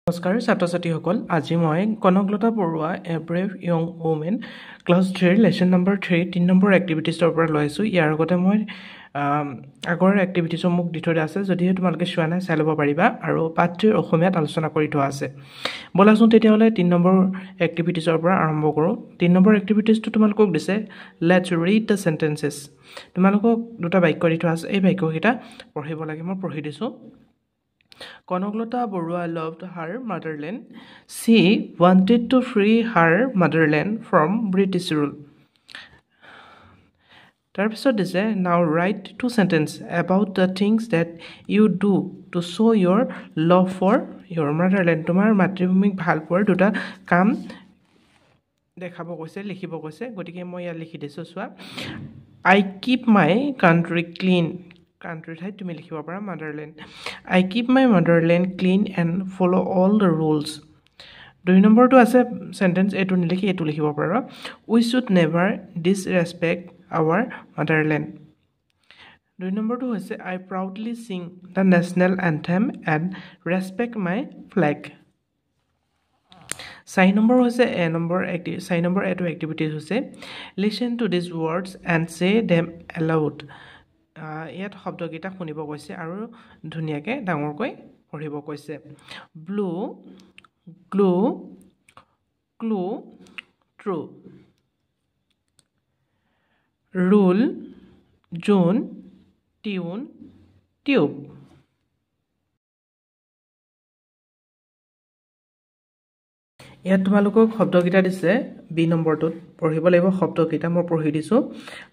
নমস্কাৰ ছাত্ৰ ছাত্ৰীসকল আজি মই Kanaklata Baruah a brave young woman class 3 lesson number 3 3 number এক্টিভিটিছৰ পৰা লৈ আছোঁ। ইয়াৰ আগতে মই আগৰ এক্টিভিটিছৰ মোক দি থোৱা আছে, যদিহে তোমালোকে চোৱা নাই চাই ল'ব পাৰিবা আৰু পাৰ্ট 3 অসমীয়াত আলোচনা কৰি থোৱা আছে। ব'লাচোন তেতিয়াহ'লে 3 নম্বৰ এক্টিভিটিছৰ পৰা আৰম্ভ কৰোঁ। 3 নম্বৰ এক্টিভিটিছটো তোমালোকক দিছে লেটছ ৰিড দ্য চেণ্টেন্সেছ। তোমালোকক দুটা বাক্য দি থোৱা আছে, এই বাক্যকেইটা পঢ়িব লাগে। মই পঢ়ি দিছোঁ। Konoklata Borua loved her motherland. She wanted to free her motherland from British rule. তাৰপিছত দিছে now write 2 sentences about the things that you do to show your love for your motherland. তোমাৰ মাতৃভূমিক ভাল পোৱাৰ দুটা কাম দেখাব কৈছে, লিখিব কৈছে। গতিকে মই ইয়াত লিখি দিছোঁ, চোৱা। I keep my country clean. Country ঠাইত তুমি লিখিব পাৰা motherland. I keep my motherland clean and follow all the rules. 2 নম্বৰটো আছে sentence, এইটো নিলিখি এইটো লিখিব পাৰা। We should never disrespect our motherland. 2 নম্বৰটো হৈছে I proudly sing the national anthem and respect my flag. 4 number হৈছে চাৰি নম্বৰ এইটো এক্টিভিটিজ হৈছে listen to these words and say them aloud. ইয়াত শব্দকেইটা শুনিব কৈছে আৰু ধুনীয়াকৈ ডাঙৰকৈ পঢ়িব কৈছে। Blue, glue, clue, true. Rule, June, tune, tube. ইয়াত তোমালোকক শব্দকেইটা দিছে, বি নম্বৰটোত পঢ়িব লাগিব শব্দকেইটা। মই পঢ়ি দিছোঁ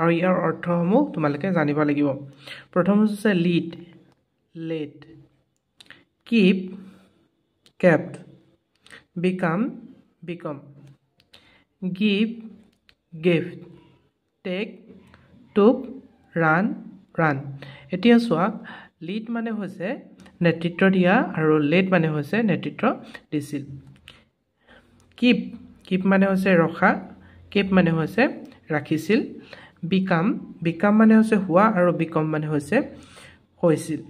আৰু ইয়াৰ অৰ্থসমূহ তোমালোকে জানিব লাগিব। প্ৰথম হৈছে lead, led, keep, kept, become, became, give, gift, take, took, run, ran. এতিয়া চোৱা, লিড মানে হৈছে নেতৃত্ব দিয়া আৰু লেড মানে হৈছে নেতৃত্ব দিছিল। কিপ, কিপ মানে হৈছে ৰখা, কেপ মানে হৈছে ৰাখিছিল। বিকাম, বিকাম মানে হৈছে হোৱা আৰু বিকম মানে হৈছে হৈছিল।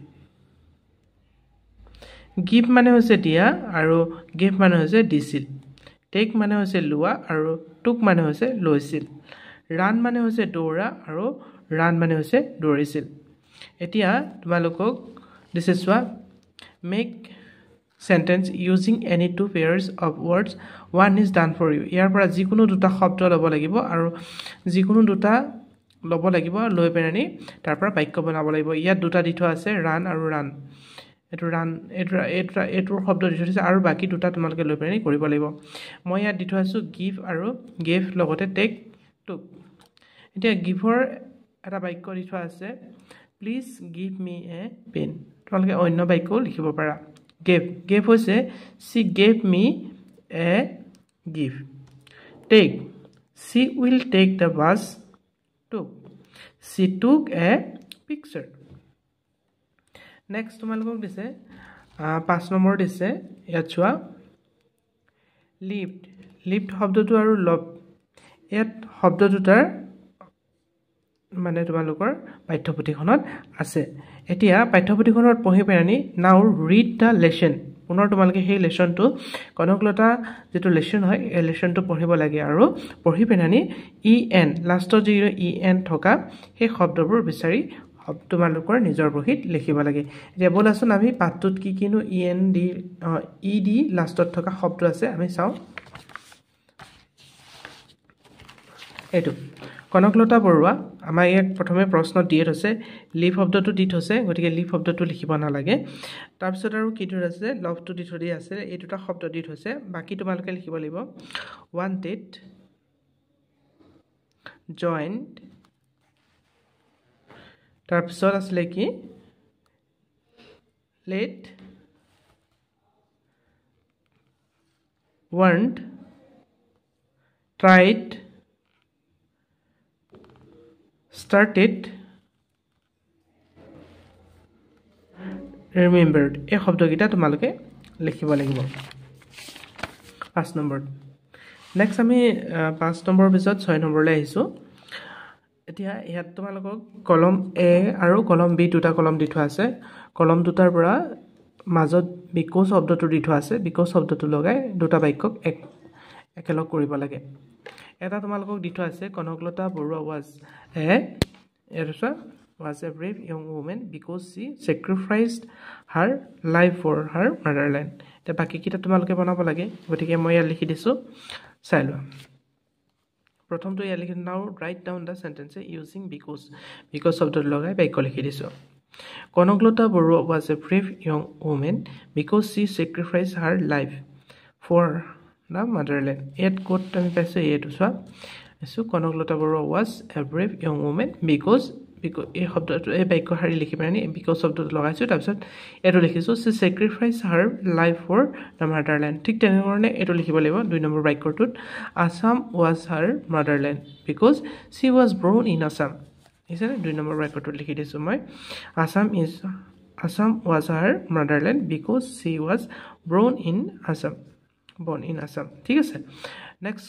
গিভ মানে হৈছে দিয়া আৰু গিফ্ট মানে হৈছে দিছিল। টেক মানে হৈছে লোৱা আৰু টুক মানে হৈছে লৈছিল। ৰান মানে হৈছে দৌৰা আৰু ৰান মানে হৈছে দৌৰিছিল। এতিয়া তোমালোকক দিছে, চোৱা, make sentence using any 2 pairs of words, one is done for you. ইয়াৰ পৰা যিকোনো দুটা শব্দ ল'ব লাগিব আৰু যিকোনো দুটা ল'ব লাগিব, লৈ পেলানি তাৰ পৰা বাক্য বনাব লাগিব। ইয়াত দুটা দি থোৱা আছে, ৰান আৰু ৰান। এইটো ৰান, এইটোৰ শব্দ দি থোৱা আছে আৰু বাকী দুটা তোমালোকে লৈ পেলানি কৰিব লাগিব। মই ইয়াত দি থোৱা আছোঁ গিভ আৰু গেভ, লগতে টেক, টুক। এতিয়া গিভৰ এটা বাক্য দি থোৱা আছে, please give me a pen. তোমালোকে অন্য বাক্যও লিখিব পাৰা। গেভ, গেভ হৈছে she gave me a gift. Take, she will take the bus. Took, she took a picture. Next তোমালোকক দিছে 5 নম্বৰ দিছে, ইয়াত চোৱা, লিফ্ট, লিফ্ট শব্দটো আৰু লভ, ইয়াত শব্দ দুটাৰ মানে তোমালোকৰ পাঠ্যপুথিখনত আছে। এতিয়া পাঠ্যপুথিখনত পঢ়ি পেলানি নাও ৰিড দ্য লেচন। পুনৰ তোমালোকে সেই লেচনটো, কনকলতা যিটো লেচন হয় এই লেচনটো পঢ়িব লাগে আৰু পঢ়ি পেলানি EN, লাষ্টত যি EN থকা সেই শব্দবোৰ বিচাৰি তোমালোকৰ নিজৰ বহীত লিখিব লাগে। এতিয়া ব'লাচোন আমি পাঠটোত কি কিনো ই দি লাষ্টত থকা শব্দ আছে আমি চাওঁ। এইটো কনকলতা বৰুৱা, আমাৰ ইয়াক প্ৰথমে প্ৰশ্ন দিয়ে থৈছে, লিভ শব্দটো দি থৈছে, গতিকে লিভ শব্দটো লিখিব নালাগে। তাৰপিছত আৰু কি ধৰি আছে, লভটো দি থৈ দিয়া আছে, এই দুটা শব্দ দি থৈছে, বাকী তোমালোকে লিখিব লাগিব। ৱান্টেড, জইণ্ট, তাৰপিছত আছিলে কি, let, want, tried, started, remembered. এই শব্দকেইটা তোমালোকে লিখিব লাগিব 5 নম্বৰত। নেক্সট আমি 5 নম্বৰৰ পিছত 6 নম্বৰলৈ আহিছোঁ। এতিয়া ইয়াত তোমালোকক কলম A আৰু কলম B দুটা কলম দি থোৱা আছে। কলম দুটাৰ পৰা মাজত বিকজ শব্দটো দি থোৱা আছে বিকজ শব্দটো লগাই দুটা বাক্যক একেলগ কৰিব লাগে এটা তোমালোকক দি থোৱা আছে Kanaklata Barua was a brave young woman because she sacrificed her life for her motherland তে বাকি কিটা তোমালোকে বনাব লাগে গতিকে মই ইয়াত লিখি দিছো চাই লোৱা প্ৰথমটো ইয়াত লিখি নাও write down the sentence using because শব্দটো লগাই বাক্য লিখি দিছো Kanaklata Barua was a brave young woman because she sacrificed her life for the motherland ইয়াত কোট আমি পাইছো এইটো চোৱা so Kanaklata Barua was a brave young woman because এই শব্দটো এই বাক্য হাৰি লিখি পানি because শব্দটো লগাইছো তাৰপিছত এটো লিখিছো she sacrificed her life for the motherland ঠিক তেনেধৰণে এটো লিখিব লাগিব দুই number বাক্যটোত Assam was her motherland because she was born in Assam ইসাৰে দুই নম্বৰ বাক্যটোত লিখি দিছো মই Assam was her motherland because she was born in Assam ঠিক আছে next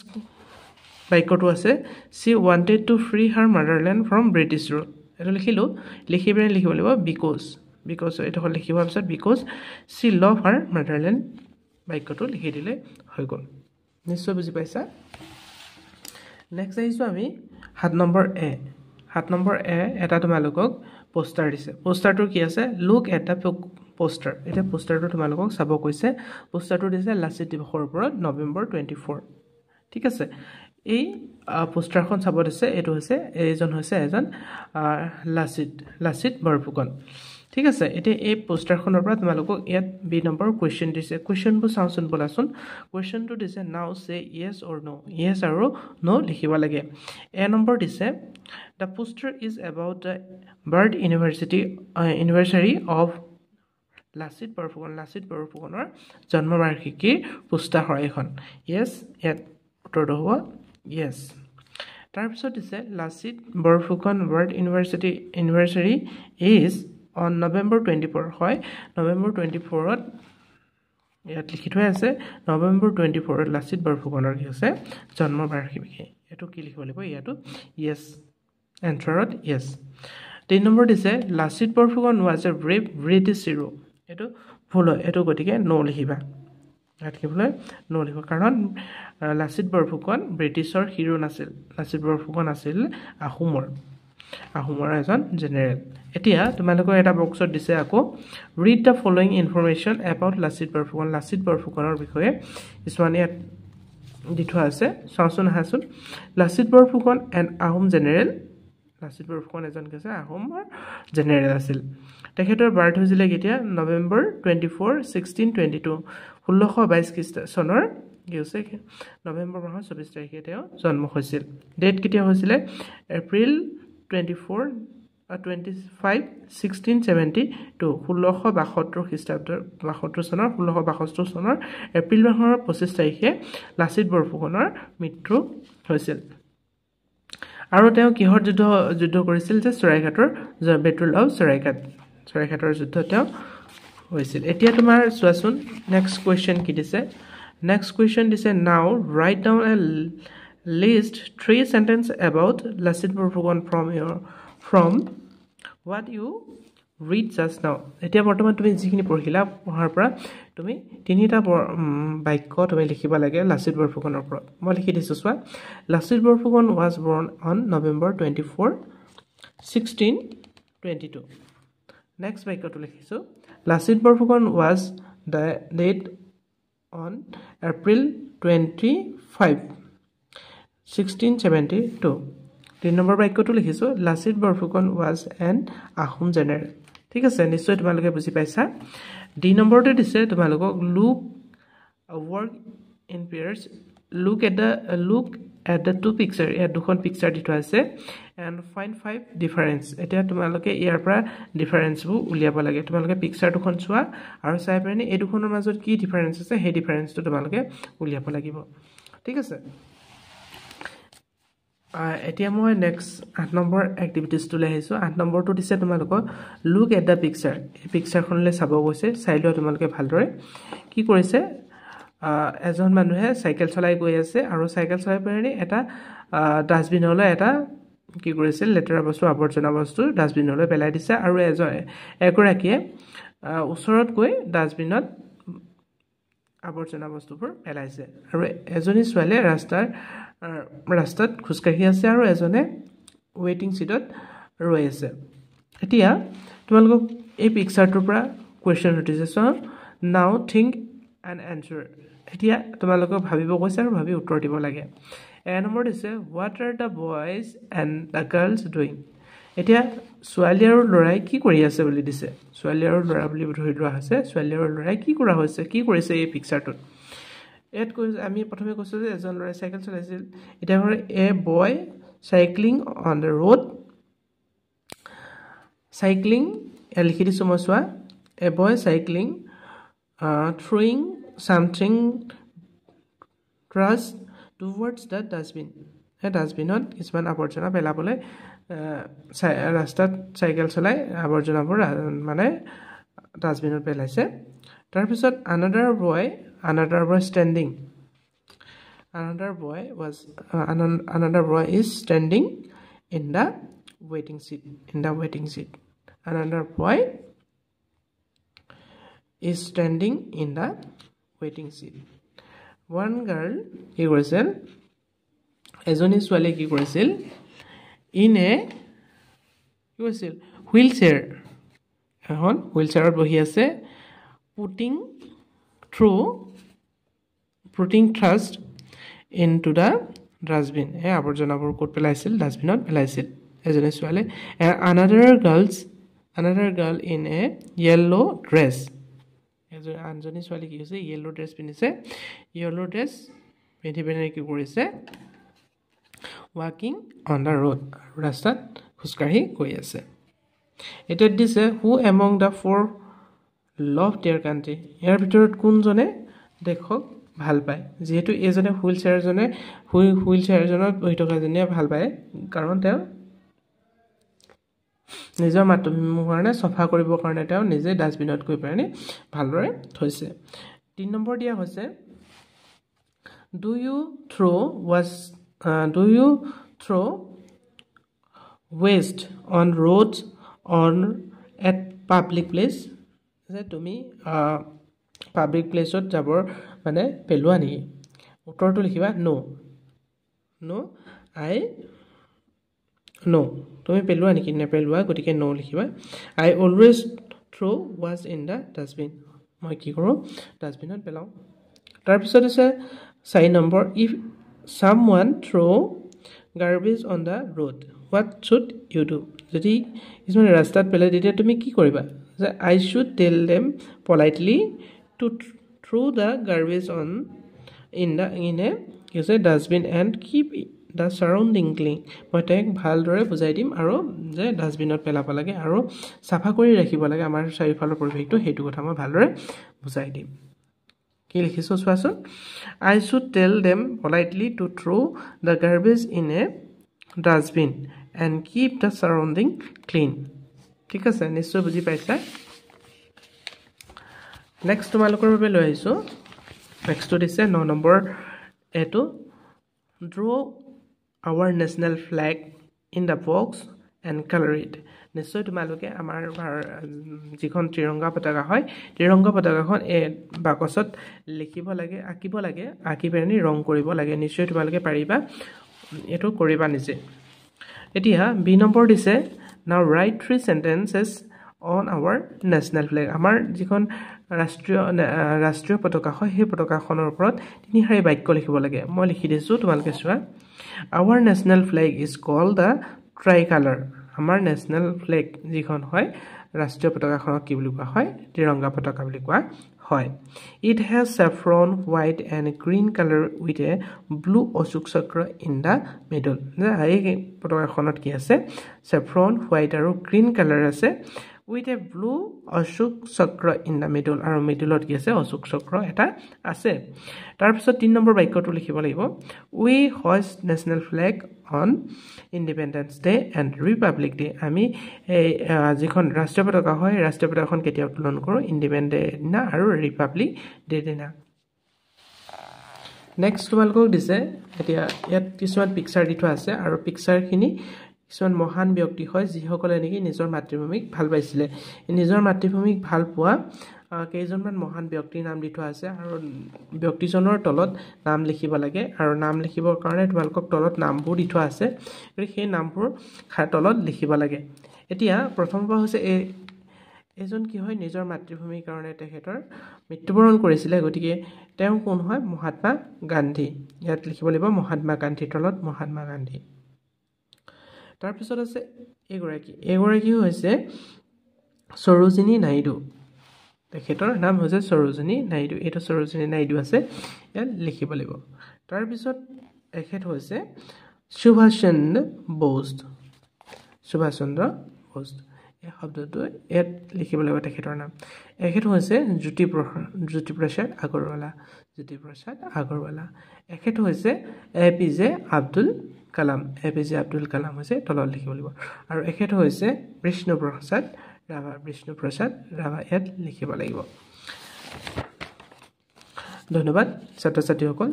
বাক্যটো আছে she wanted to free her motherland from British rule এটো লিখিলো লিখিবলৈ লিখিব লাগিব because এটো লিখিব পিছত because she loved her motherland বাক্যটো লিখি দিলে হৈ গল নিশ্চয় বুজি পাইছা নেক্সট আহিছো আমি 7 নম্বৰ এ এটা তোমালোকক পোষ্টাৰ দিছে পোষ্টাৰটো কি আছে লুক এট দা পোষ্টাৰ এটা পোষ্টাৰটো তোমালোকক চাব কৈছে পোষ্টাৰটো দিছে লাচিত দিৱসৰ ওপৰত নৱেম্বৰ 24 ঠিক আছে এই পোষ্টাৰখন চাব দিছে এটো হৈছে এজন লাচিত বৰফুকন ঠিক আছে এতে এই পোষ্টাৰখনৰ পৰা তোমালোকক ইয়াত বি নম্বৰ কোৱেশ্চন দিছে কোৱেশ্চনবোৰ চাওঁচোন বলাচোন কোৱেশ্চনটো দিছে নাও সে yes or no yes আৰু no লিখিব লাগে এ নম্বৰ দিছে the poster is about the birth anniversary of Lachit বৰফুকনৰ জন্ম বাৰ্ষিকীৰ পোষ্টাৰ হয় এখন yes ইয়াত উত্তৰটো হ'ব yes তাৰপিছত দিছে Lachit Borphukan birth anniversary is on November 24 হয় November 24 ইয়াত লিখি থোৱা আছে November 24 লাচিত বৰফুকনৰ কি আছে জন্ম বাৰ্ষিকী এটো কি লিখিব লাগিব ইয়াটো yes এনসাৰত yes 3 নম্বৰ দিছে Lachit Borphukan was a brave British hero এটো ভুল হয় এটো গতিকে no লিখিবা ইয়াত কি ভুল no লিখিব কাৰণ লাচিত বৰফুকন ব্ৰিটিছৰ হিৰো নাছিল লাচিত বৰফুকন আছিল আহোমৰ এজন জেনেৰেল এতিয়া তোমালোকৰ এটা বক্সত দিছে আকৌ read the following information about Lachit বৰফুকনৰ বিষয়ে কিছুমান ইয়াত দি থোৱা আছে চাওঁচোন হাচোন লাচিত বৰফুকন এন আহোম জেনেৰেল লাচিত বৰফুকন এজন কেছে আহোমৰ জেনেৰেল আছিল তেখেতৰ বাৰ্থ হৈছিল কেতিয়া নৱেম্বৰ 24 1622 1622 চনৰ কি হৈছে নৱেম্বৰ মাহৰ 24 তাৰিখে তেওঁ জন্ম হৈছিল ডেট কেতিয়া হৈছিল এপ্ৰিল 24 25 1672 1672 খ্ৰীষ্টাব্দৰ 72 চনৰ 1672 চনৰ এপ্ৰিল মাহৰ 25 তাৰিখে লাচিত বৰফুকনৰ মৃত্যু হৈছিল আৰু তেওঁ কিহৰ যুদ্ধ কৰিছিল যে চৰাইঘাটৰ বেটল অফ চৰাইঘাটৰ যুদ্ধ তেওঁ হৈছিল এতিয়া তোমাৰ চোৱাচোন নেক্সট কোৱেশ্চন কি দিছে next question is now write down a list 3 sentence about Lasit Borphukan from what you read just now এতিয়া বৰ্তমান তুমি যিখিনি পঢ়িলা পঢ়াৰ পৰা তুমি তিনিটা বাক্য তুমি লিখিবা লাগে লাচিত বৰফুকনৰ ওপৰত মই লিখি দিছো চোৱা Lachit Borphukan was born on November 24 1622 next বাক্যটো লিখিছো Lachit Borphukan was the date on April 25 1672 তিন নম্বৰ বাক্যটো লিখিছো Lachit Borphukan was an Ahom general ঠিক আছে নিশ্চয় তোমালোকে বুজি পাইছা ডি নম্বৰটো দিছে তোমালোকক look work in pairs look at the two picture ইয়াত দুখন পিকচাৰ দি থোৱা আছে and find 5 difference এতিয়া তোমালোকে ইয়াৰ পৰা ডিফাৰেন্সবোৰ উলিয়াব লাগে তোমালোকে পিকচাৰ দুখন চোৱা আৰু চাই পানি এই দুখনৰ মাজত কি ডিফাৰেন্স আছে সেই ডিফাৰেন্সটো তোমালোকে উলিয়াব লাগিব ঠিক আছে এতিয়া মই নেক্সট 8 নম্বৰ এক্টিভিটিজ টু লাইছো 8 নম্বৰটো দিছে তোমালোকক look at the picture এই পিকচাৰখনলৈ চাব গৈছে চাই লোৱা তোমালোকে ভালদৰে কি কৰিছে এজন মানুহে সাইকেল চলাই গৈ আছে আৰু সাইকেল চলাই পাৰি এটা ডাস্টবিনলৈ এটা কি কৰিছিল লেতেৰা বস্তু আৱৰ্জনা বস্তু ডাস্টবিনলৈ পেলাই দিছে আৰু এগৰাকীয়ে ওচৰত গৈ ডাস্টবিনত আৱৰ্জনা বস্তুবোৰ পেলাইছে আৰু এজনী ছোৱালীয়ে ৰাস্তাত খোজকাঢ়ি আছে আৰু এজনে ৱেটিং সিটত ৰৈ আছে এতিয়া তোমালোকক এই পিকচাৰটোৰ পৰা কোৱেশ্চন উঠিছে so now think and answer এতিয়া তোমালোকক ভাবিব কৈছে আৰু ভাবি উত্তৰ দিব লাগে এ নম্বৰ দিছে what are the boys and the girls doing এতিয়া ছোৱালী আৰু ল'ৰাই কি কৰি আছে বুলি দিছে ছোৱালী আৰু ল'ৰা বুলি ধৰি লোৱা হৈছে ছোৱালী আৰু ল'ৰাই কি কৰা হৈছে কি কৰিছে এই পিকচাৰটোত এত কৈছে আমি প্ৰথমে কৈছো যে এজন ল'ৰাই সাইকেল চলাইছিল এটা হ'ল a boy cycling on the road cycling লিখি দিছো মই চোৱা a boy cycling throwing something trash towards the dustbin এই ডাষ্টবিনত কিছুমান আৱৰ্জনা পেলাবলৈ ৰাস্তাত চাইকেল চলাই আৱৰ্জনাবোৰ মানে ডাষ্টবিনত পেলাইছে তাৰপিছত another boy standing another boy is standing in the waiting seat another boy is standing in the waiting seat one girl কি কৰিছিল এজনী ছোৱালী কি কৰিছিল in a কি কৰিছিল wheelchair এখন wheelchairত বহি আছে putting trash into the dustbin এই আৱৰ্জনাবোৰ ক'ত পেলাইছিল ডাষ্টবিনত পেলাইছিল এজনী ছোৱালী another girl in a yellow dress আনজনী ছোৱালী কি হৈছে yellow dress পিন্ধিছে yellow dress পিন্ধি কি কৰিছে walking on the road ৰাস্তাত খোজকাঢ়ি গৈ আছে এটা দিছে who among the four love their country ইয়াৰ ভিতৰত কোনজনে দেশক ভাল পায় যেহেতু এজনে হুইলচেয়াৰজনত বহি থকা জনে ভাল পায় কাৰণ তেওঁ নিজৰ মাতৃভূমিৰ কাৰণে সফা কৰিবৰ কাৰণে তেওঁ নিজে ডাষ্টবিনত গৈ পানি ভালদৰে থৈছে 3 নম্বৰ দিয়া হৈছে do you throw waste on roads or at public place যে তুমি পাব্লিক প্লেছত যাবৰ মানে পেলোৱা নেকি উত্তৰটো লিখিবা no তুমি পেলোৱা নেকি নেপেলোৱা গতিকে no লিখিবা I always throw waste in the dustbin মই কি কৰো ডাষ্টবিনত পেলাও তাৰ পিছত আছে 4 number if someone throw garbage on the road what should you do যদি কিছুমান ৰাস্তাত পেলাই দিলে তুমি কি কৰিবা যে I should tell them politely to throw the garbage in a dustbin and keep the surrounding clean মই তাক ভালদৰে বুজাই দিম আৰু যে ডাষ্টবিনত পেলাব লাগে আৰু সাফা কৰি ৰাখিব লাগে আমাৰ চাৰিওফালৰ পৰিৱেশটো হেতু কথা মই ভালদৰে বুজাই দিম কি লিখিছো চোৱাচোন I should tell them politely to throw the garbage in a dustbin and keep the surrounding clean ঠিক আছে নিশ্চয় বুজি পাইছা নেক্সট তোমালোকৰ বাবে লৈ আহিছো নেক্সটটো দিছে 9 নম্বৰ এটো draw our national flag in the box and color it নিশ্চয় তোমালোকে আমাৰ যিখন ত্ৰিৰংগা পতাকা হয় ত্ৰিৰংগা পতাকাখন বাকচত লিখিব লাগে আঁকিব লাগে আঁকি পেনি ৰং কৰিব লাগে নিশ্চয় তোমালোকে পাৰিবা এটো কৰিবা নিজে এতিয়া বি নম্বৰ দিছে now write 3 sentences on our national flag আমাৰ যিখন ৰাষ্ট্ৰীয় পতাকা হয় সেই পতাকাখনৰ ওপৰত 3 শাৰী বাক্য লিখিব লাগে মই লিখি দিছো তোমালোকে চোৱা our national flag is called the tricolor আমাৰ national flag যিখন হয় ৰাষ্ট্ৰীয় পতাকাখনক কি বুলি কোৱা হয় ত্ৰিৰংগা পতাকা বুলি কোৱা হয় it has saffron white and green color with a blue Ashok চক্ৰ in the middle এই পতাকাখনত কি আছে saffron white আৰু green color আছে with a blue অশোক চক্ৰ in the middle আৰু মিডলত কি আছে অশোক চক্ৰ এটা আছে তাৰ পিছত 3 নম্বৰ বাক্যটো লিখিব লাগিব we hoist national flag on independence day and republic day আমি যিখন ৰাষ্ট্ৰীয় পতাকা হয় ৰাষ্ট্ৰীয় পতাকাখন কেতিয়া উত্তোলন কৰো ইন্ডিপেন্ডেন্স দিনা আৰু ৰিপাব্লিক ডে দিনা নেক্সট তোমালোকক দিছে এতিয়া ইয়াত কিছুমান পিকচাৰ দি থোৱা আছে আৰু পিকচাৰখিনি কিছুমান মহান ব্যক্তি হয় যিসকলে নেকি নিজৰ মাতৃভূমিক ভাল পাইছিলে নিজৰ মাতৃভূমিক ভাল পোৱা কেইজনমান মহান ব্যক্তিৰ নাম দি থোৱা আছে আৰু ব্যক্তিজনৰ তলত নাম লিখিব লাগে আৰু নাম লিখিবৰ কাৰণে তোমালোকক তলত নামবোৰ দি থোৱা আছে সেই নামবোৰ তলত লিখিব লাগে এতিয়া প্ৰথম পৰা হৈছে এজন কি হয় নিজৰ মাতৃভূমিৰ কাৰণে তেখেতৰ মৃত্যুবৰণ কৰিছিলে গতিকে তেওঁ কোন হয় মহাত্মা গান্ধী ইয়াত লিখিব লাগিব মহাত্মা গান্ধীৰ তলত মহাত্মা গান্ধী তাৰপিছত আছে এগৰাকী হৈছে সৰোজিনী নাইডু তেখেতৰ নাম হৈছে সৰোজিনী নাইডু এইটো সৰোজিনী নাইডু আছে ইয়াত লিখিব লাগিব তাৰপিছত এখেত হৈছে সুভাষ চন্দ্ৰ বোস এই শব্দটো ইয়াত লিখিব লাগিব তেখেতৰ নাম এখেত হৈছে জ্যোতিপ্ৰসাদ আগৰৱালা এখেত হৈছে এপিজে আব্দুল কালাম হৈছে তলত লিখিব লাগিব আৰু এখেত হৈছে বিষ্ণুপ্ৰসাদ ৰাভা ইয়াত লিখিব লাগিব ধন্যবাদ ছাত্ৰ ছাত্ৰীসকল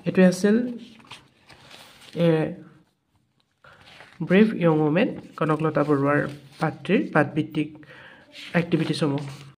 এইটোৱে আছিল ব্ৰেভ ইয়ং ওমেন কনকলতা বৰুৱাৰ পাঠভিত্তিক এক্টিভিটিসমূহ